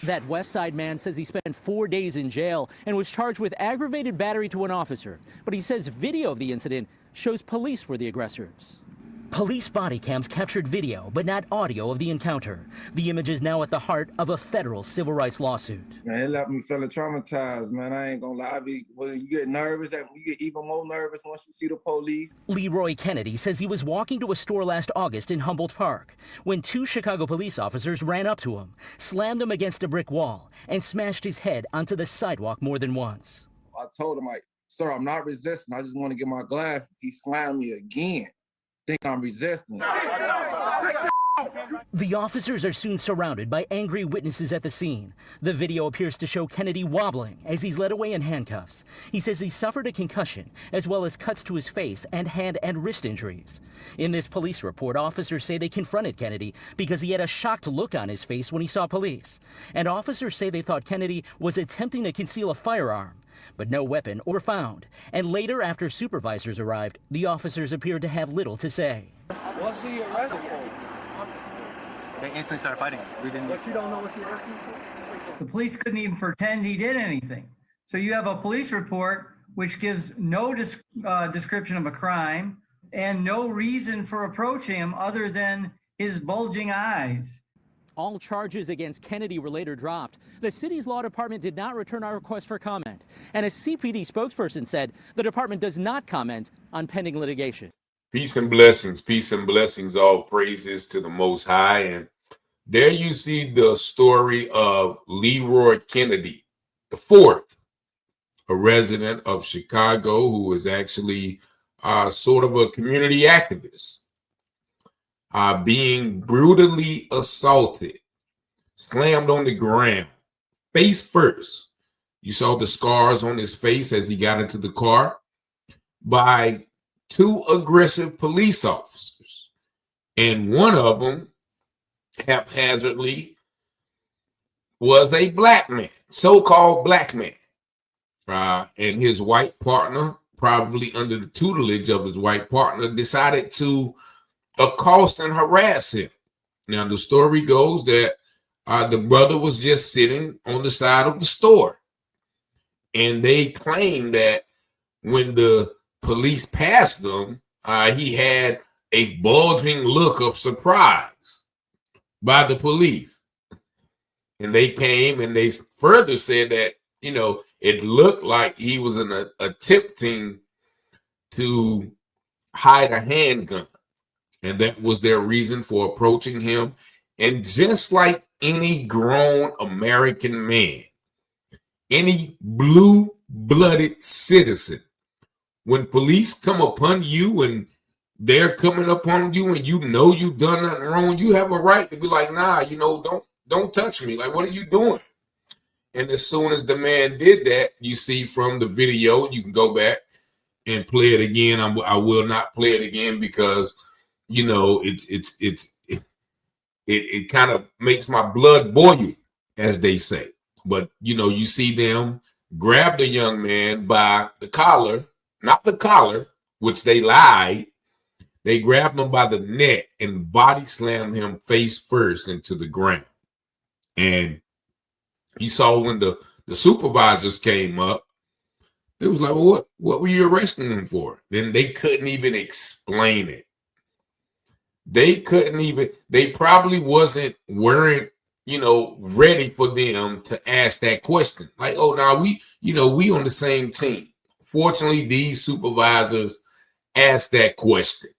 That West Side man says he spent 4 days in jail and was charged with aggravated battery to an officer. But he says video of the incident shows police were the aggressors. Police body cams captured video, but not audio of the encounter. The image is now at the heart of a federal civil rights lawsuit. Man, it left me feeling traumatized, man. I ain't gonna lie. When you get nervous, you get even more nervous once you see the police. Leroy Kennedy says he was walking to a store last August in Humboldt Park when 2 Chicago police officers ran up to him, slammed him against a brick wall, and smashed his head onto the sidewalk more than once. I told him, like, sir, I'm not resisting. I just want to get my glasses. He slammed me again. Think I'm resisting. The officers are soon surrounded by angry witnesses at the scene. The video appears to show Kennedy wobbling as he's led away in handcuffs. He says he suffered a concussion as well as cuts to his face and hand and wrist injuries. In this police report, officers say they confronted Kennedy because he had a shocked look on his face when he saw police. And officers say they thought Kennedy was attempting to conceal a firearm. But no weapon were found. And later, after supervisors arrived, the officers appeared to have little to say. What's he arrested for? They instantly started fighting us. But you don't know what you're arresting for? The police couldn't even pretend he did anything. So you have a police report which gives no description of a crime and no reason for approaching him other than his bulging eyes. All charges against Kennedy were later dropped. The city's law department did not return our request for comment. And a CPD spokesperson said the department does not comment on pending litigation. Peace and blessings, all praises to the Most High. And there you see the story of Leroy Kennedy IV, a resident of Chicago who was actually sort of a community activist. Being brutally assaulted, slammed on the ground, face first. You saw the scars on his face as he got into the car by 2 aggressive police officers. And one of them, haphazardly, was a black man, so-called black man. And his white partner, probably under the tutelage of his white partner, decided to accost and harass him. Now, the story goes that the brother was just sitting on the side of the store. And they claim that when the police passed them, he had a bulging look of surprise by the police. And they came and they further said that, it looked like he was attempting to hide a handgun. And that was their reason for approaching him. And just like any grown American man, any blue-blooded citizen, when police come upon you and they're coming upon you and you've done nothing wrong, you have a right to be like, nah, don't touch me. Like, what are you doing? And as soon as the man did that, you see from the video, you can go back and play it again. I will not play it again because it kind of makes my blood boil, as they say. But, you see them grab the young man by the collar, not the collar, which they lied. They grabbed him by the neck and body slammed him face first into the ground. And you saw when the supervisors came up, it was like, well, what were you arresting him for? Then they couldn't even explain it. They probably weren't ready for them to ask that question. Like, oh, now we on the same team. Fortunately, these supervisors asked that question.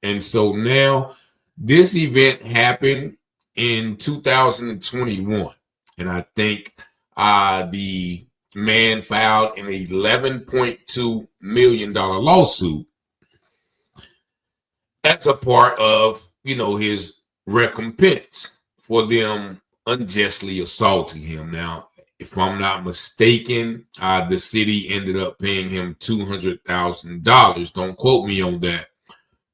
And so now this event happened in 2021. And I think the man filed an $11.2 million lawsuit as a part of, his recompense for them unjustly assaulting him. Now, if I'm not mistaken, the city ended up paying him $200,000. Don't quote me on that.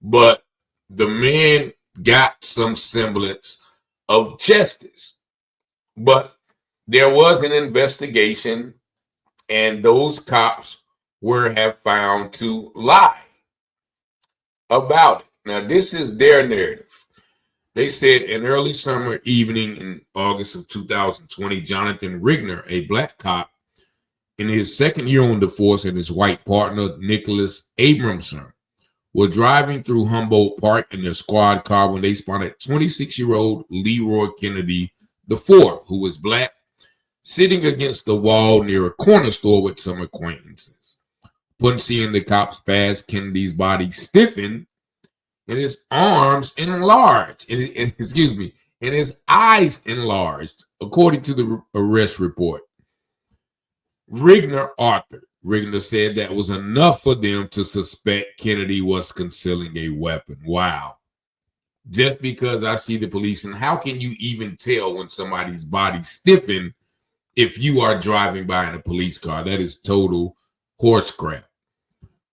But the man got some semblance of justice. But there was an investigation, and those cops have found to lie about it. Now, this is their narrative. They said an early summer evening in August of 2020, Jonathan Rigner, a black cop in his second year on the force, and his white partner, Nicholas Abramson, were driving through Humboldt Park in their squad car when they spotted 26-year-old Leroy Kennedy IV, who was black, sitting against the wall near a corner store with some acquaintances. Upon seeing the cops pass, Kennedy's body stiffened and his arms enlarged, and his eyes enlarged, according to the arrest report. Rigner said that was enough for them to suspect Kennedy was concealing a weapon. Wow. Just because I see the police, and how can you even tell when somebody's body stiffened if you are driving by in a police car? That is total horse crap.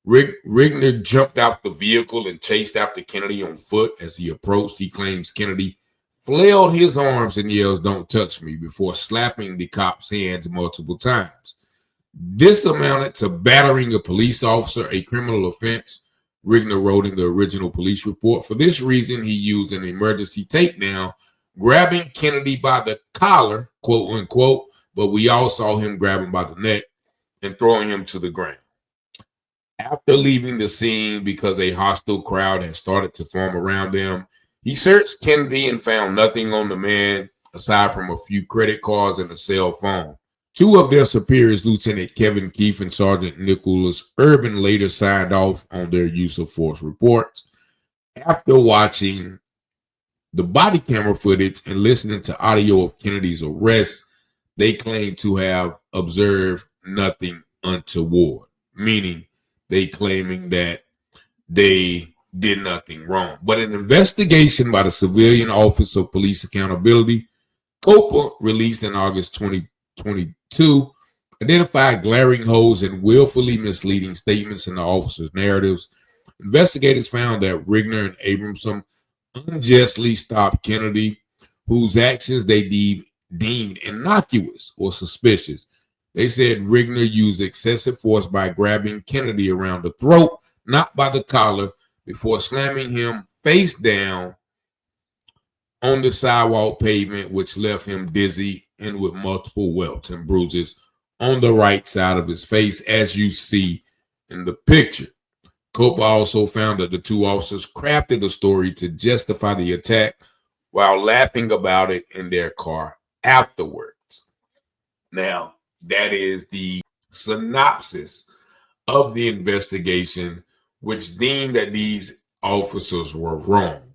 Rigner jumped out the vehicle and chased after Kennedy on foot. As he approached, he claims Kennedy flailed his arms and yells, "Don't touch me," before slapping the cop's hands multiple times. This amounted to battering a police officer, a criminal offense, Rigner wrote in the original police report. For this reason, he used an emergency takedown, grabbing Kennedy by the collar, quote unquote, but we all saw him grab him by the neck and throwing him to the ground. After leaving the scene, because a hostile crowd had started to form around them, he searched Kennedy and found nothing on the man aside from a few credit cards and a cell phone. Two of their superiors, Lieutenant Kevin Keefe and Sergeant Nicholas Urban, later signed off on their use of force reports. After watching the body camera footage and listening to audio of Kennedy's arrest, they claim to have observed nothing untoward, meaning they claiming that they did nothing wrong. But an investigation by the Civilian Office of Police Accountability, COPA, released in August 2022, identified glaring holes and willfully misleading statements in the officers' narratives. Investigators found that Rigner and Abramson unjustly stopped Kennedy, whose actions they deemed innocuous or suspicious. They said Rigner used excessive force by grabbing Kennedy around the throat, not by the collar, before slamming him face down on the sidewalk pavement, which left him dizzy and with multiple welts and bruises on the right side of his face, as you see in the picture. Copa also found that the two officers crafted a story to justify the attack while laughing about it in their car afterwards. Now, that is the synopsis of the investigation, which deemed that these officers were wrong.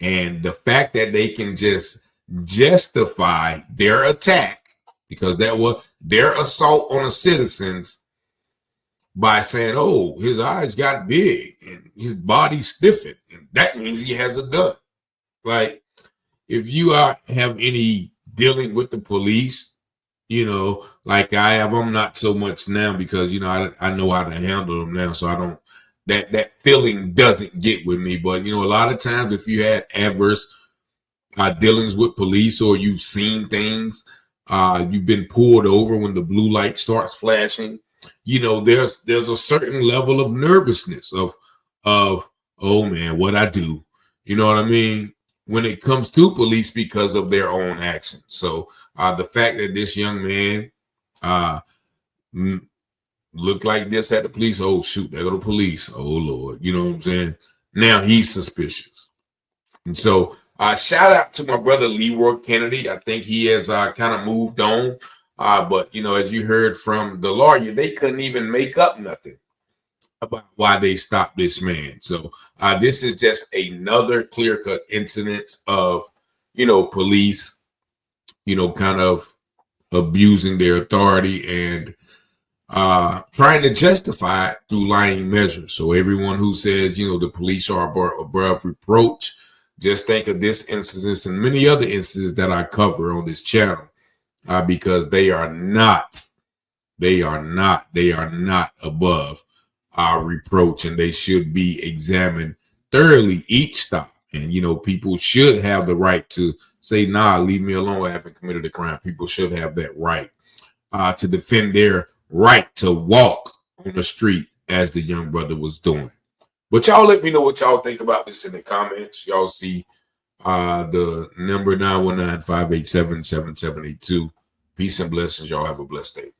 And the fact that they can just justify their attack, because that was their assault on the citizens, by saying, oh, his eyes got big and his body stiffened, and that means he has a gun. Like, if you have any dealing with the police, like I have, I'm not so much now because, I know how to handle them now. So I don't, that feeling doesn't get with me. But, a lot of times if you had adverse dealings with police, or you've seen things, you've been pulled over when the blue light starts flashing, there's a certain level of nervousness of, oh man, what I do, you know what I mean? When it comes to police, because of their own actions. So the fact that this young man looked like this at the police, oh shoot, there go the police, oh Lord, you know what I'm saying? Now he's suspicious. And so shout out to my brother Leroy Kennedy. I think he has kind of moved on. But as you heard from the lawyer, they couldn't even make up nothing about why they stopped this man. So this is just another clear-cut incident of, police, kind of abusing their authority and trying to justify it through lying measures. So everyone who says, the police are above reproach, just think of this instance and many other instances that I cover on this channel, because they are not above our reproach, and they should be examined thoroughly each stop. And people should have the right to say, nah, leave me alone, I haven't committed a crime. People should have that right to defend their right to walk on the street, as the young brother was doing. But y'all let me know what y'all think about this in the comments. Y'all see The number 919-587-7782. Peace and blessings. Y'all have a blessed day.